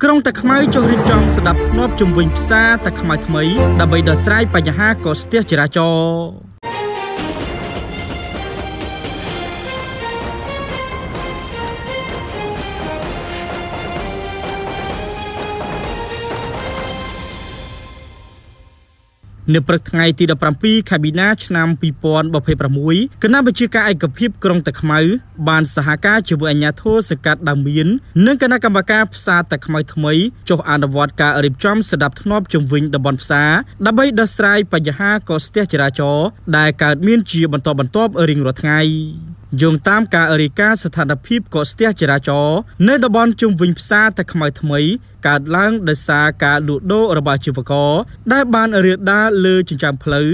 ក្រុងតាខ្មៅចុះរៀបចំស្ដាប់ធ្នាប់ជំវិញផ្សារតាខ្មៅថ្មីដើម្បីដោះស្រាយបញ្ហាកកស្ទះចរាចរណ៍នៅព្រឹកថ្ងៃទី17ខែមីនាឆ្នាំ2026គណៈបញ្ជាការឯកភាពក្រុងតាខ្មៅបានសហការជាមួយអាជ្ញាធរសង្កាត់ដើមមាននិងគណៈកម្មការផ្សារតាខ្មៅថ្មីចុះអនុវត្តការរៀបចំស្ដាប់ធ្នាប់ជំវិញតំបន់ផ្សារដើម្បីដោះស្រាយបញ្ហាកកស្ទះចរាចរណ៍ដែលកើតមានជាបន្តបន្ទាប់រៀងរាល់ថ្ងៃយោងតាមការរាយការណ៍ស្ថានភាពកកស្ទះចរាចរណ៍នៅតំបន់ជុំវិញផ្សារតាខ្មៅថ្មីកើតឡើងដោយសារការលក់ដូររបស់អាជីវករដែលបានរាលដាលលើចិញ្ចើមផ្លូវ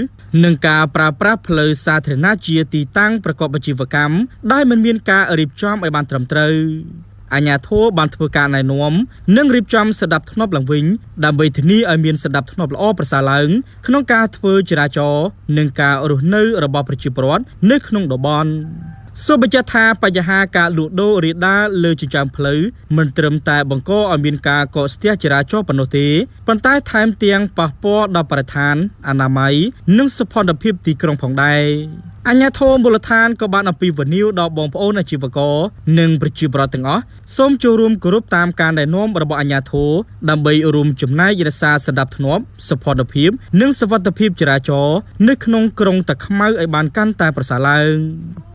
និងការប្រើប្រាស់ផ្លូវសាធារណៈជាទីតាំងប្រកបអាជីវកម្មដែលមិនមានការរៀបចំឲ្យបានត្រឹមត្រូវអាជ្ញាធរបានធ្វើការណែនាំនិងរៀបចំស្ដាប់ធ្នាប់ឡើងវិញដើម្បីធានាឲ្យមានស្ដាប់ធ្នាប់ល្អប្រសើរឡើងក្នុងការធ្វើចរាចរណ៍និងការរស់នៅរបស់ប្រជាពលរដ្ឋនៅក្នុងតំបន់សូមបញ្ជាក់ថាបញ្ហាការលក់ដូររាលដាលលើចិញ្ចើមផ្លូវមិនត្រឹមតែបង្កឲ្យមានការកកស្ទះចរាចរណ៍ប៉ុណ្ណោះទេប៉ុន្តែថែមទាំងប៉ះពាល់ដល់បរិស្ថានអនាម័យនិងសុខភាពទីក្រុងផងដែរអាជ្ញាធរមូលដ្ឋានក៏បានអំពាវនាវដល់បងប្អូនអាជីវករនិងប្រជាពលរដ្ឋទាំងអស់សូមចូលរួមគោរពតាមការណែនាំរបស់អាជ្ញាធរដើម្បីរួមចំណែករក្សាសណ្ដាប់ធ្នាប់សុខភាពនិងសុវត្ថិភាពចរាចរណ៍នៅក្នុងក្រុងតាខ្មៅឲ្យបានកាន់តែប្រសើរឡើង